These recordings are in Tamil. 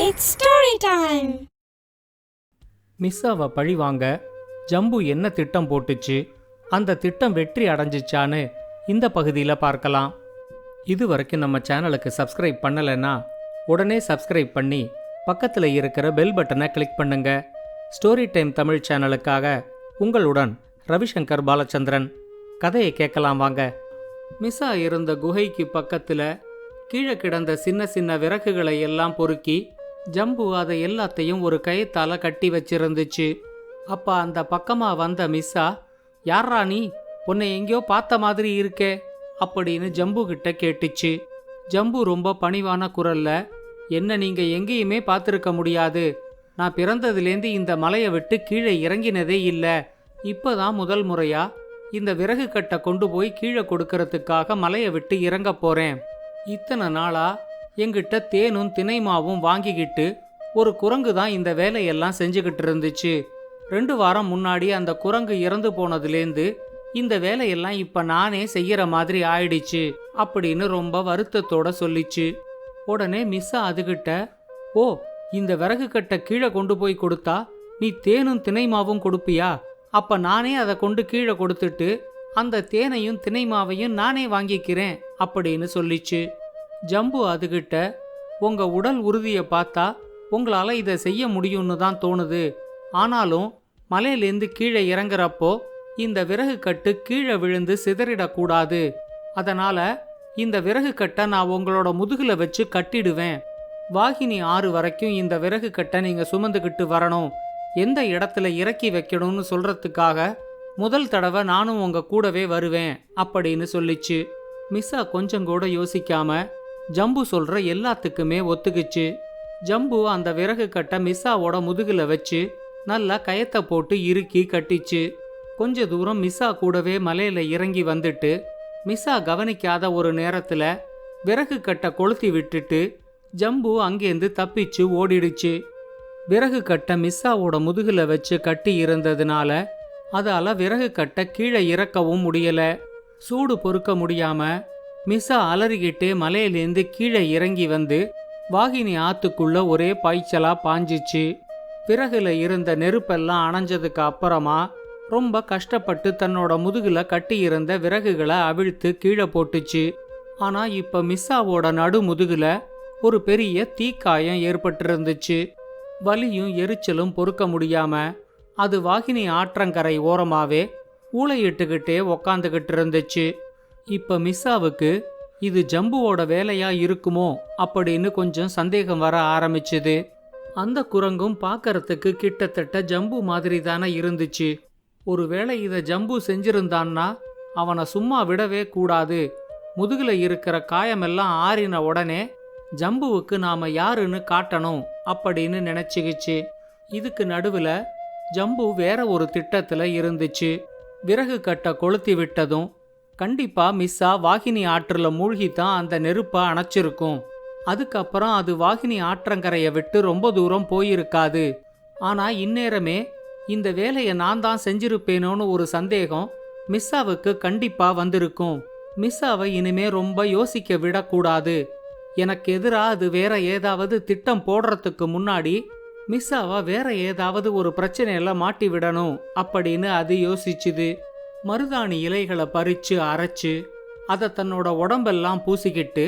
It's story time. மிஸ்ஸாவை பழி வாங்க ஜம்பு என்ன திட்டம் போட்டுச்சு, அந்த திட்டம் வெற்றி அடைஞ்சிச்சான்னு இந்த பகுதியில் பார்க்கலாம். இது வரைக்கும் நம்ம சேனலுக்கு சப்ஸ்கிரைப் பண்ணலைன்னா உடனே சப்ஸ்கிரைப் பண்ணி பக்கத்தில் இருக்கிற பெல் பட்டனை கிளிக் பண்ணுங்க. ஸ்டோரி டைம் தமிழ் சேனலுக்காக உங்களுடன் ரவிசங்கர் பாலச்சந்திரன். கதையை கேட்கலாம் வாங்க. மிஸ்ஸா இருந்த குகைக்கு பக்கத்தில் கீழே கிடந்த சின்ன சின்ன விறகுகளை எல்லாம் பொறுக்கி ஜம்பு அதை எல்லாத்தையும் ஒரு கயத்தால கட்டி வச்சிருந்துச்சு. அப்ப அந்த பக்கமா வந்த மிஸ்ஸா, யாரா நீ, உன்னை எங்கேயோ பார்த்த மாதிரி இருக்கே அப்படின்னு ஜம்பு கிட்ட கேட்டுச்சு. ஜம்பு ரொம்ப பணிவான குரல்ல, என்ன நீங்க எங்கேயுமே பார்த்துருக்க முடியாது, நான் பிறந்ததுலேருந்து இந்த மலையை விட்டு கீழே இறங்கினதே இல்லை, இப்பதான் முதல் முறையா இந்த விறகு கட்டை கொண்டு போய் கீழே கொடுக்கறதுக்காக மலையை விட்டு இறங்க போறேன். இத்தனை நாளா எங்கிட்ட தேனும் தினைமாவும் வாங்கிக்கிட்டு ஒரு குரங்கு தான் இந்த வேலையெல்லாம் செஞ்சுக்கிட்டு இருந்துச்சு. 2 வாரம் முன்னாடி அந்த குரங்கு இறந்து போனதுலேருந்து இந்த வேலையெல்லாம் இப்ப நானே செய்யற மாதிரி ஆயிடுச்சு அப்படின்னு ரொம்ப வருத்தத்தோட சொல்லிச்சு. உடனே மிஸ்ஸா அதுகிட்ட, ஓ, இந்த விறகு கட்டை கீழே கொண்டு போய் கொடுத்தா நீ தேனும் தினைமாவும் கொடுப்பியா? அப்ப நானே அதை கொண்டு கீழே கொடுத்துட்டு அந்த தேனையும் தினைமாவையும் நானே வாங்கிக்கிறேன் அப்படின்னு சொல்லிச்சு. ஜம்பு அதுகிட்ட, உங்க உடல் உறுதியை பார்த்தா உங்களால இதை செய்ய முடியும்னு தான் தோணுது, ஆனாலும் மலையிலேருந்து கீழே இறங்குறப்போ இந்த விறகு கட்டு கீழே விழுந்து சிதறிடக்கூடாது, அதனால இந்த விறகு கட்டை நான் உங்களோட முதுகுல வச்சு கட்டிடுவேன். வாகினி ஆறு வரைக்கும் இந்த விறகு கட்டை நீங்க சுமந்துக்கிட்டு வரணும், எந்த இடத்துல இறக்கி வைக்கணும்னு சொல்றதுக்காக முதல் தடவை நானும் உங்க கூடவே வருவேன் அப்படின்னு சொல்லிச்சு. மிஸ்ஸா கொஞ்சம் கூட யோசிக்காம ஜம்பு சொல்ற எல்லாத்துக்குமே ஒத்துக்குச்சு. ஜம்பு அந்த விறகு கட்டை மிஸ்ஸாவோட முதுகுல வச்சு நல்லா கயத்தை போட்டு இறுக்கி கட்டிச்சு. கொஞ்ச தூரம் மிஸ்ஸா கூடவே மலையில இறங்கி வந்துட்டு மிஸ்ஸா கவனிக்காத ஒரு நேரத்துல விறகு கட்டை கொளுத்தி விட்டுட்டு ஜம்பு அங்கேருந்து தப்பிச்சு ஓடிடுச்சு. விறகு கட்டை மிஸ்ஸாவோட முதுகுல வச்சு கட்டி இருந்ததுனால அதால விறகு கட்டை கீழே இறக்கவும் முடியல. சூடு பொறுக்க முடியாம மிஸ்ஸா அலறிக்கிட்டே மலையிலேருந்து கீழே இறங்கி வந்து வாகினி ஆத்துக்குள்ள ஒரே பாய்ச்சலா பாஞ்சிச்சு. விறகுல இருந்த நெருப்பெல்லாம் அணைஞ்சதுக்கு அப்புறமா ரொம்ப கஷ்டப்பட்டு தன்னோட முதுகுல கட்டி இருந்த விறகுகளை அவிழ்த்து கீழே போட்டுச்சு. ஆனா இப்ப மிஸ்ஸாவோட நடு முதுகுல ஒரு பெரிய தீக்காயம் ஏற்பட்டிருந்துச்சு. வலியும் எரிச்சலும் பொறுக்க முடியாம அது வாகினி ஆற்றங்கரை ஓரமாவே ஊளையிட்டுக்கிட்டே உக்காந்துக்கிட்டு இருந்துச்சு. இப்ப மிஸ்ஸாவுக்கு இது ஜம்புவோட வேலையா இருக்குமோ அப்படின்னு கொஞ்சம் சந்தேகம் வர ஆரம்பிச்சுது. அந்த குரங்கும் பார்க்கறதுக்கு கிட்டத்தட்ட ஜம்பு மாதிரி தானே இருந்துச்சு. ஒருவேளை இதை ஜம்பு செஞ்சிருந்தான்னா அவனை சும்மா விடவே கூடாது, முதுகுல இருக்கிற காயமெல்லாம் ஆறின உடனே ஜம்புவுக்கு நாம யாருன்னு காட்டணும் அப்படின்னு நினைச்சுக்கிச்சு. இதுக்கு நடுவுல ஜம்பு வேற ஒரு திட்டத்துல இருந்துச்சு. விறகு கட்டை கொளுத்தி விட்டதும் கண்டிப்பா மிஸ்ஸா வாகினி ஆற்றுல மூழ்கித்தான் அந்த நெருப்பை அணைச்சிருக்கும். அதுக்கப்புறம் அது வாகினி ஆற்றங்கரையை விட்டு ரொம்ப தூரம் போயிருக்காது. ஆனா இந்நேரமே இந்த வேலையை நான் தான் செஞ்சிருப்பேனோன்னு ஒரு சந்தேகம் மிஸ்ஸாவுக்கு கண்டிப்பா வந்திருக்கும். மிஸ்ஸாவை இனிமே ரொம்ப யோசிக்க விடக்கூடாது, எனக்கு எதிரா அது வேற ஏதாவது திட்டம் போடுறதுக்கு முன்னாடி மிஸ்ஸாவா வேற ஏதாவது ஒரு பிரச்சனையில மாட்டி விடணும் அப்படின்னு அது யோசிச்சுது. மருதாணி இலைகளை பறிச்சு அரைச்சு அதை தன்னோட உடம்பெல்லாம் பூசிக்கிட்டு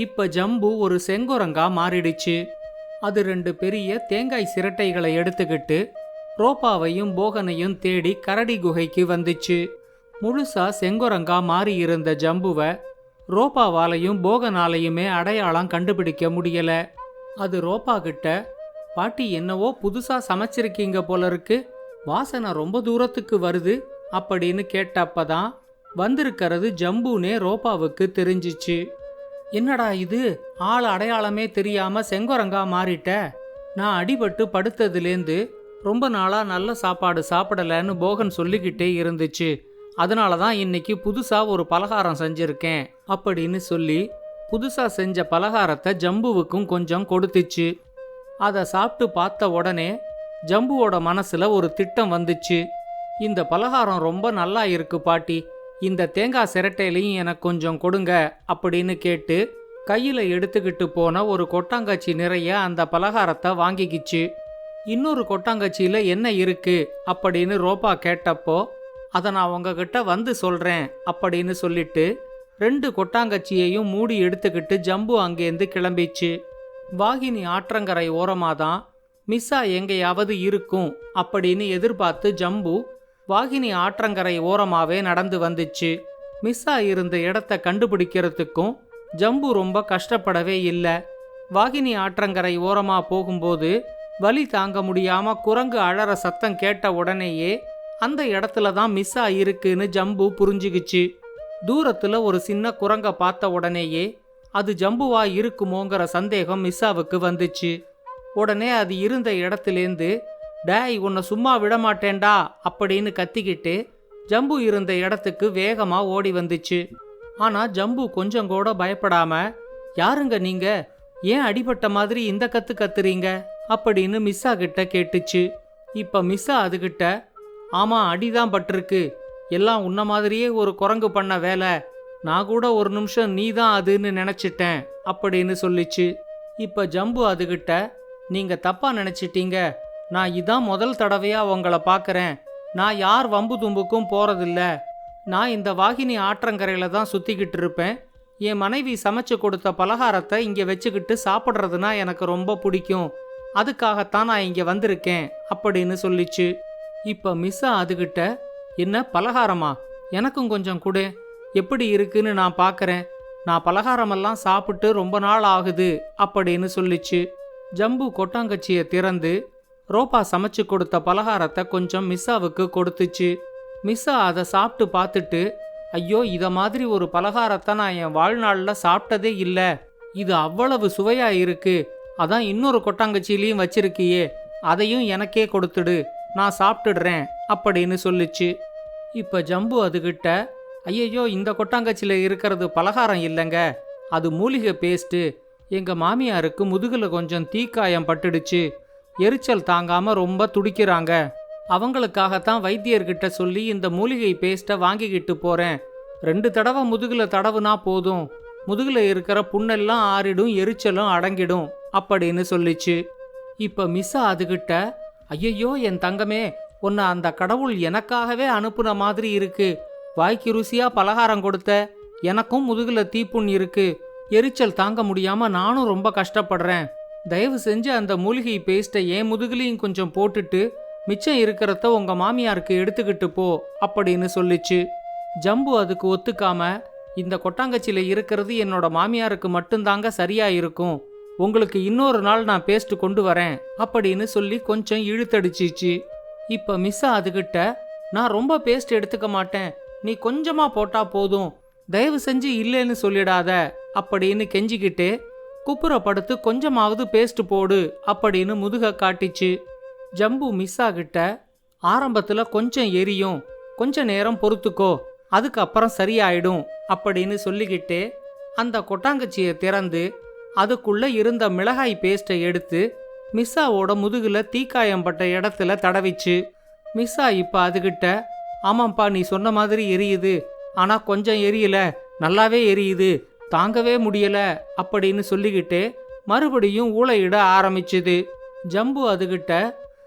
இப்ப ஜம்பு ஒரு செங்குரங்கா மாறிடுச்சு. அது 2 பெரிய தேங்காய் சிரட்டைகளை எடுத்துக்கிட்டு ரோப்பாவையும் போகனையும் தேடி கரடி குகைக்கு வந்துச்சு. முழுசா செங்குரங்கா மாறி இருந்த ஜம்புவை ரோப்பாவாலையும் போகனாலையுமே அடையாளம் கண்டுபிடிக்க முடியல. அது ரோப்பா கிட்ட, பாட்டி என்னவோ புதுசா சமைச்சிருக்கீங்க போல இருக்கு, வாசனை ரொம்ப தூரத்துக்கு வருது அப்படின்னு கேட்டப்பதான் வந்திருக்கிறது ஜம்புனே ரோப்பாவுக்கு தெரிஞ்சிச்சு. என்னடா இது, ஆள் அடையாளமே தெரியாம செங்குரங்கா மாறிட்ட, நான் அடிபட்டு படுத்ததுலேருந்து ரொம்ப நாளா நல்ல சாப்பாடு சாப்பிடலன்னு போகன் சொல்லிக்கிட்டே இருந்துச்சு, அதனாலதான் இன்னைக்கு புதுசா ஒரு பலகாரம் செஞ்சிருக்கேன் அப்படின்னு சொல்லி புதுசா செஞ்ச பலகாரத்தை ஜம்புவுக்கும் கொஞ்சம் கொடுத்துச்சு. அதை சாப்பிட்டு பார்த்த உடனே ஜம்புவோட மனசுல ஒரு திட்டம் வந்துச்சு. இந்த பலகாரம் ரொம்ப நல்லா இருக்கு பாட்டி, இந்த தேங்காய் சிரட்டையிலையும் எனக்கு கொஞ்சம் கொடுங்க அப்படின்னு கேட்டு கையில எடுத்துக்கிட்டு போன ஒரு கொட்டாங்கச்சி நிறைய அந்த பலகாரத்தை வாங்கிக்கிச்சு. இன்னொரு கொட்டாங்கச்சியில என்ன இருக்கு அப்படின்னு ரோபா கேட்டப்போ, அதை நான் உங்ககிட்ட வந்து சொல்றேன் அப்படின்னு சொல்லிட்டு 2 கொட்டாங்கச்சியையும் மூடி எடுத்துக்கிட்டு ஜம்பு அங்கேருந்து கிளம்பிச்சு. வாகினி ஆற்றங்கரை ஓரமாதான் மிஸ்ஸா எங்கேயாவது இருக்கும் அப்படின்னு எதிர்பார்த்து ஜம்பு வாகினி ஆற்றங்கரை ஓரமாவே நடந்து வந்துச்சு. மிஸ்ஸா இருந்த இடத்த கண்டுபிடிக்கிறதுக்கும் ஜம்பு ரொம்ப கஷ்டப்படவே இல்லை. வாகினி ஆற்றங்கரை ஓரமா போகும்போது வலி தாங்க முடியாம குரங்கு அழற சத்தம் கேட்ட உடனேயே அந்த இடத்துல தான் மிஸ்ஸா இருக்குன்னு ஜம்பு புரிஞ்சுக்கிச்சு. தூரத்துல ஒரு சின்ன குரங்க பார்த்த உடனேயே அது ஜம்புவா இருக்குமோங்கிற சந்தேகம் மிஸ்ஸாவுக்கு வந்துச்சு. உடனே அது இருந்த இடத்துலேருந்து, டேய் உன்னை சும்மா விடமாட்டேன்டா அப்படின்னு கத்திக்கிட்டு ஜம்பு இருந்த இடத்துக்கு வேகமா ஓடி வந்துச்சு. ஆனா ஜம்பு கொஞ்சம் கூட பயப்படாம, யாருங்க நீங்க, ஏன் அடிபட்ட மாதிரி இந்த கத்து கத்துறீங்க அப்படின்னு மிஸ்ஸா கிட்ட கேட்டுச்சு. இப்ப மிஸ்ஸா அதுகிட்ட, ஆமா அடிதான் பட்டிருக்கு, எல்லாம் உன்ன மாதிரியே ஒரு குரங்கு பண்ண வேலை, நான் கூட ஒரு நிமிஷம் நீ தான் அதுன்னு நினைச்சிட்டேன் அப்படின்னு சொல்லிச்சு. இப்ப ஜம்பு அதுகிட்ட, நீங்க தப்பா நினைச்சிட்டீங்க, நான் இதான் முதல் தடவையா உங்களை பார்க்கறேன், நான் யார் வம்பு தும்புக்கும் போறதில்ல, நான் இந்த வாகினி ஆற்றங்கரையில தான் சுத்திக்கிட்டு இருப்பேன், என் மனைவி சமைச்சு கொடுத்த பலகாரத்தை இங்க வச்சுக்கிட்டு சாப்பிட்றதுனா எனக்கு ரொம்ப பிடிக்கும், அதுக்காகத்தான் நான் இங்க வந்திருக்கேன் அப்படின்னு சொல்லிச்சு. இப்ப மிஸ்ஸா அதுகிட்ட, என்ன பலகாரமா, எனக்கும் கொஞ்சம் கொடு, எப்படி இருக்குன்னு நான் பார்க்கறேன், நான் பலகாரமெல்லாம் சாப்பிட்டு ரொம்ப நாள் ஆகுது அப்படின்னு சொல்லிச்சு. ஜம்பு கொட்டாங்கச்சியை திறந்து ரோபா சமைச்சு கொடுத்த பலகாரத்தை கொஞ்சம் மிஸ்ஸாவுக்கு கொடுத்துச்சு. மிஸ்ஸா அதை சாப்பிட்டு பார்த்துட்டு, ஐயோ இத மாதிரி ஒரு பலகாரத்தை நான் என் வாழ்நாளில் சாப்பிட்டதே இல்லை, இது அவ்வளவு சுவையா இருக்கு, அதான் இன்னொரு கொட்டாங்கச்சியிலையும் வச்சிருக்கியே, அதையும் எனக்கே கொடுத்துடு, நான் சாப்பிட்டுடுறேன் அப்படின்னு சொல்லிச்சு. இப்ப ஜம்பு அதுகிட்ட, ஐயையோ இந்த கொட்டாங்கச்சியில் இருக்கிறது பலகாரம் இல்லைங்க, அது மூலிகை பேஸ்ட்டு, எங்க மாமியாருக்கு முதுகுல கொஞ்சம் தீக்காயம் பட்டுடுச்சு, எரிச்சல் தாங்காம ரொம்ப துடிக்கிறாங்க, அவங்களுக்காகத்தான் வைத்தியர்கிட்ட சொல்லி இந்த மூலிகை பேஸ்ட்டை வாங்கிக்கிட்டு போறேன், 2 தடவை முதுகுல தடவுனா போதும், முதுகுல இருக்கிற புண்ணெல்லாம் ஆறிடும், எரிச்சலும் அடங்கிடும் அப்படின்னு சொல்லிச்சு. இப்ப மிஸ்ஸா அதுகிட்ட, ஐயையோ என் தங்கமே, உன்னை அந்த கடவுள் எனக்காகவே அனுப்புன மாதிரி இருக்கு, வாய்க்கு ருசியா பலகாரம் கொடுத்த, எனக்கும் முதுகுல தீப்புண் இருக்கு, எரிச்சல் தாங்க முடியாம நானும் ரொம்ப கஷ்டப்படுறேன், தயவு செஞ்சு அந்த மூலிகை பேஸ்ட்டை என் முதுகுலையும் கொஞ்சம் போட்டுட்டு மிச்சம் இருக்கிறத உங்க மாமியாருக்கு எடுத்துக்கிட்டு போ அப்படின்னு சொல்லிச்சு. ஜம்பு அதுக்கு ஒத்துக்காம, இந்த கொட்டாங்கச்சியில இருக்கிறது என்னோட மாமியாருக்கு மட்டும்தாங்க சரியா இருக்கும், உங்களுக்கு இன்னொரு நாள் நான் பேஸ்ட் கொண்டு வரேன் அப்படின்னு சொல்லி கொஞ்சம் இழுத்தடிச்சிச்சு. இப்ப மிஸ்ஸா அதுகிட்ட, நான் ரொம்ப பேஸ்ட் எடுத்துக்க மாட்டேன், நீ கொஞ்சமா போட்டா போதும், தயவு செஞ்சு இல்லைன்னு சொல்லிடாத அப்படின்னு கெஞ்சிக்கிட்டே குப்புறப்படுத்து கொஞ்சமாவது பேஸ்ட் போடு அப்படின்னு முதுக காட்டிச்சு. ஜம்பு மிஸ்ஸா கிட்ட, ஆரம்பத்துல கொஞ்சம் எரியும், கொஞ்ச நேரம் பொறுத்துக்கோ, அதுக்கப்புறம் சரியாயிடும் அப்படின்னு சொல்லிக்கிட்டே அந்த கொட்டாங்கச்சியை திறந்து அதுக்குள்ள இருந்த மிளகாய் பேஸ்ட்டை எடுத்து மிஸ்ஸாவோட முதுகுல தீக்காயம் பட்ட இடத்துல தடவிச்சு. மிஸ்ஸா இப்ப அதுகிட்ட, ஆமாப்பா நீ சொன்ன மாதிரி எரியுது, ஆனா கொஞ்சம் எரியல, நல்லாவே எரியுது, தாங்கவே முடியல அப்படின்னு சொல்லிக்கிட்டு மறுபடியும் ஊளையிட ஆரம்பிச்சுது. ஜம்பு அதுகிட்ட,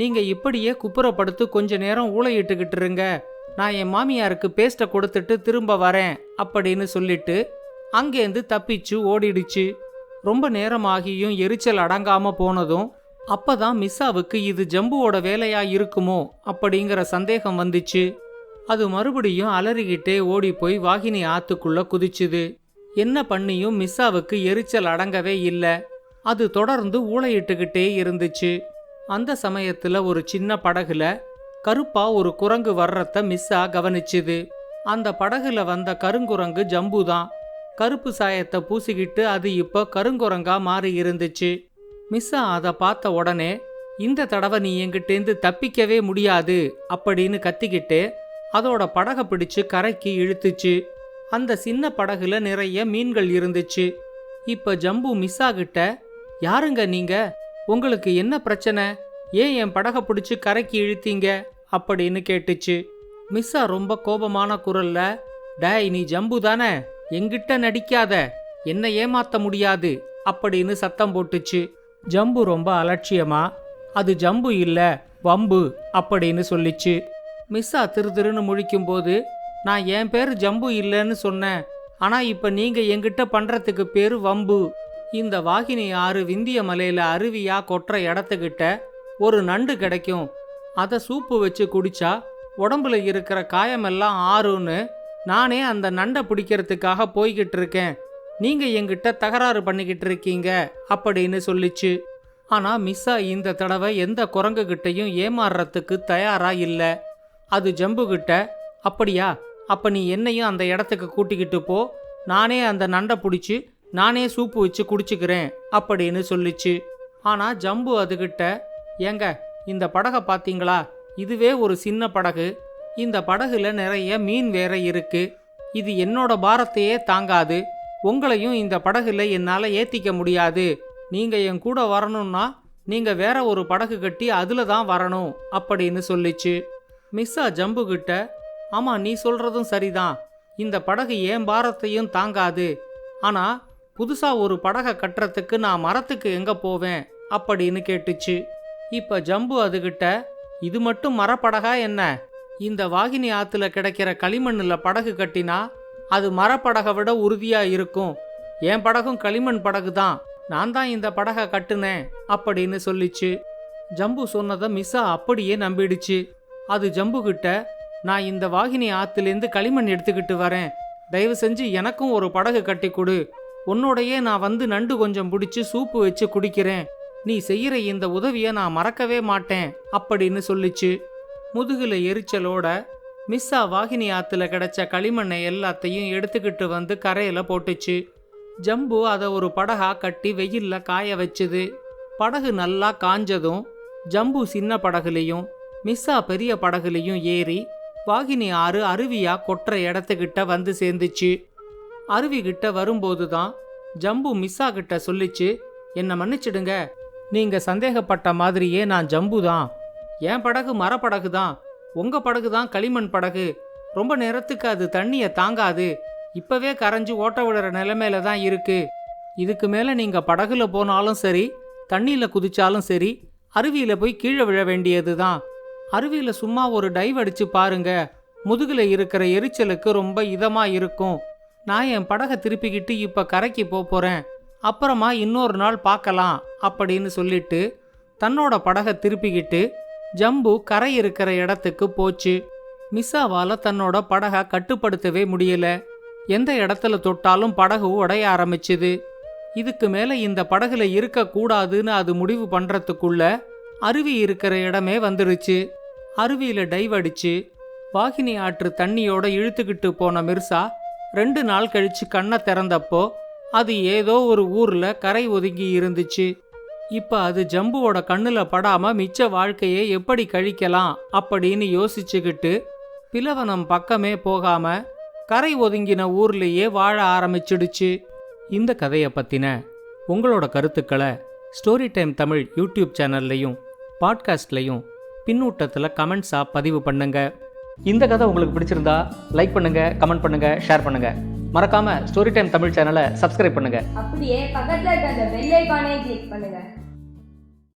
நீங்க இப்படியே குப்புறப்படுத்து கொஞ்ச நேரம் ஊளையிட்டுக்கிட்டு இருங்க, நான் என் மாமியாருக்கு பேஸ்ட்டை கொடுத்துட்டு திரும்ப வரேன் அப்படின்னு சொல்லிட்டு அங்கேருந்து தப்பிச்சு ஓடிடுச்சு. ரொம்ப நேரம் ஆகியும் எரிச்சல் அடங்காம போனதும் அப்பதான் மிஸ்ஸாவுக்கு இது ஜம்புவோட வேலையா இருக்குமோ அப்படிங்கிற சந்தேகம் வந்துச்சு. அது மறுபடியும் அலறிக்கிட்டே ஓடி போய் வாகினி ஆத்துக்குள்ள குதிச்சுது. என்ன பண்ணியும் மிஸ்ஸாவுக்கு எரிச்சல் அடங்கவே இல்லை. அது தொடர்ந்து ஊளையிட்டுக்கிட்டே இருந்துச்சு. அந்த சமயத்துல ஒரு சின்ன படகுல கருப்பா ஒரு குரங்கு வர்றத மிஸ்ஸா கவனிச்சுது. அந்த படகுல வந்த கருங்குரங்கு ஜம்புதான். கருப்பு சாயத்தை பூசிக்கிட்டு அது இப்ப கருங்குரங்கா மாறி இருந்துச்சு. மிஸ்ஸா அதை பார்த்த உடனே, இந்த தடவை நீ என்கிட்டேந்து தப்பிக்கவே முடியாது அப்படின்னு கத்திக்கிட்டு அதோட படகை பிடிச்சு கரைக்கு இழுத்துச்சு. அந்த சின்ன படகுல நிறைய மீன்கள் இருந்துச்சு. இப்ப ஜம்பு மிஸ்ஸா கிட்ட, யாருங்க நீங்க, உங்களுக்கு என்ன பிரச்சனை, ஏன் என் படகை பிடிச்சு கரைக்கு இழுத்தீங்க அப்படின்னு கேட்டுச்சு. மிஸ்ஸா ரொம்ப கோபமான குரல்ல, டேய் நீ ஜம்பு தானே, எங்கிட்ட நடிக்காத, என்ன ஏமாத்த முடியாது அப்படின்னு சத்தம் போட்டுச்சு. ஜம்பு ரொம்ப அலட்சியமா, அது ஜம்பு இல்ல வம்பு அப்படின்னு சொல்லிச்சு. மிஸ்ஸா திருன்னு முழிக்கும்போது, நான் என் பேரு ஜம்பு இல்லைன்னு சொன்னேன், ஆனா இப்ப நீங்க என்கிட்ட பண்றதுக்கு பேரு வம்பு. இந்த வாகினி ஆறு விந்திய மலையில அருவியா கொட்டுற இடத்துக்கிட்ட ஒரு நண்டு கிடைக்கும். அதை சூப்பு வச்சு குடிச்சா உடம்புல இருக்கிற காயமெல்லாம் ஆறுன்னு நானே அந்த நண்டை பிடிக்கிறதுக்காக போய்கிட்டு இருக்கேன். நீங்க என்கிட்ட தகராறு பண்ணிக்கிட்டு இருக்கீங்க அப்படின்னு சொல்லிச்சு. ஆனா மிஸ்ஸா இந்த தடவை எந்த குரங்கு கிட்டையும் ஏமாறுறதுக்கு தயாரா இல்ல. அது ஜம்பு கிட்ட, அப்படியா, அப்ப நீ என்னையும் அந்த இடத்துக்கு கூட்டிக்கிட்டு போ, நானே அந்த நண்டை பிடிச்சி நானே சூப்பு வச்சு குடிச்சுக்கிறேன் அப்படின்னு சொல்லிச்சு. ஆனா ஜம்பு அதுகிட்ட, ஏங்க இந்த படகை பார்த்தீங்களா, இதுவே ஒரு சின்ன படகு, இந்த படகுல நிறைய மீன் வேற இருக்கு, இது என்னோட பாரத்தையே தாங்காது, உங்களையும் இந்த படகுல என்னால ஏத்திக்க முடியாது, நீங்க என் கூட வரணும்னா நீங்க வேற ஒரு படகு கட்டி அதுல தான் வரணும் அப்படின்னு சொல்லிச்சு. மிஸ்ஸா ஜம்பு கிட்ட, ஆமா நீ சொல்றதும் சரிதான், இந்த படகு ஏன் பாரத்தையும் தாங்காது, ஆனா புதுசா ஒரு படகை கட்டுறதுக்கு நான் மரத்துக்கு எங்க போவேன் அப்படின்னு கேட்டுச்சு. இப்ப ஜம்பு அதுகிட்ட, இது மட்டும் மரப்படகா என்ன, இந்த வாகினி ஆத்துல கிடைக்கிற களிமண்ணுல படகு கட்டினா அது மரப்படகை விட உறுதியா இருக்கும், என் படகும் களிமண் படகு தான், நான் தான் இந்த படகை கட்டுனேன் அப்படின்னு சொல்லிச்சு. ஜம்பு சொன்னதை மிஸ்ஸா அப்படியே நம்பிடுச்சு. அது ஜம்பு கிட்ட, நான் இந்த வாகினி ஆத்துலேருந்து களிமண் எடுத்துக்கிட்டு வரேன், தயவு செஞ்சு எனக்கும் ஒரு படகு கட்டி கொடு, உன்னோடையே நான் வந்து நண்டு கொஞ்சம் பிடிச்சி சூப்பு வச்சு குடிக்கிறேன், நீ செய்யற இந்த உதவியை நான் மறக்கவே மாட்டேன் அப்படின்னு சொல்லிச்சு. முதுகுல எரிச்சலோட மிஸ்ஸா வாகினி ஆத்துல கிடைச்ச களிமண்ணை எல்லாத்தையும் எடுத்துக்கிட்டு வந்து கரையில போட்டுச்சு. ஜம்பு அதை ஒரு படகா கட்டி வெயில்ல காய வச்சுது. படகு நல்லா காஞ்சதும் ஜம்பு சின்ன படகுலையும் மிஸ்ஸா பெரிய படகுலையும் ஏறி வாகினி ஆறு அருவியா கொட்டுற இடத்துக்கிட்ட வந்து சேர்ந்துச்சு. அருவி கிட்ட வரும்போதுதான் ஜம்பு மிஸ்ஸா கிட்ட சொல்லிச்சு, என்ன மன்னிச்சிடுங்க, நீங்க சந்தேகப்பட்ட மாதிரியே நான் ஜம்பு தான், என் படகு மரப்படகு தான், உங்க படகு தான் களிமண் படகு, ரொம்ப நேரத்துக்கு அது தண்ணியை தாங்காது, இப்பவே கரைஞ்சு ஓட்ட விடுற நிலைமையில தான் இருக்கு, இதுக்கு மேல நீங்க படகுல போனாலும் சரி தண்ணியில குதிச்சாலும் சரி அருவியில போய் கீழே விழ வேண்டியது தான், அருவியில சும்மா ஒரு டைவ் அடிச்சு பாருங்க, முதுகுல இருக்கிற எரிச்சலுக்கு ரொம்ப இதமா இருக்கும், நான் என் படகை திருப்பிக்கிட்டு இப்ப கரைக்கு போறேன், அப்புறமா இன்னொரு நாள் பார்க்கலாம் அப்படின்னு சொல்லிட்டு தன்னோட படகை திருப்பிக்கிட்டு ஜம்பு கரை இருக்கிற இடத்துக்கு போச்சு. மிஸ்ஸாவால தன்னோட படகை கட்டுப்படுத்தவே முடியல, எந்த இடத்துல தொட்டாலும் படகு உடைய ஆரம்பிச்சுது. இதுக்கு மேல இந்த படகுல இருக்க கூடாதுன்னு அது முடிவு பண்றதுக்குள்ள அருவி இருக்கிற இடமே வந்துருச்சு. அருவியில டைவ் அடிச்சு வாகினி ஆற்று தண்ணியோட இழுத்துக்கிட்டு போன மிர்சா 2 நாள் கழிச்சு கண்ணை திறந்தப்போ அது ஏதோ ஒரு ஊர்ல கரை ஒதுங்கி இருந்துச்சு. இப்ப அது ஜம்புவோட கண்ணுல படாம மிச்ச வாழ்க்கையை எப்படி கழிக்கலாம் அப்படின்னு யோசிச்சுக்கிட்டு பிலவனம் பக்கமே போகாம கரை ஒதுங்கின ஊர்லேயே வாழ ஆரம்பிச்சிடுச்சு. இந்த கதையை பத்தின உங்களோட கருத்துக்களை ஸ்டோரி டைம் தமிழ் யூடியூப் சேனல்லையும் பாட்காஸ்ட்லையும் பின்னூட்டத்தில் கமெண்ட்ஸாக பதிவு பண்ணுங்க. இந்த கதை உங்களுக்கு பிடிச்சிருந்தா லைக் பண்ணுங்க, கமெண்ட் பண்ணுங்க, ஷேர் பண்ணுங்க. மறக்காம ஸ்டோரி டைம் தமிழ் சேனலை சப்ஸ்கிரைப் பண்ணுங்க. அப்படியே பக்கத்துல இருக்க அந்த பெல் ஐகானை கிளிக் பண்ணுங்க.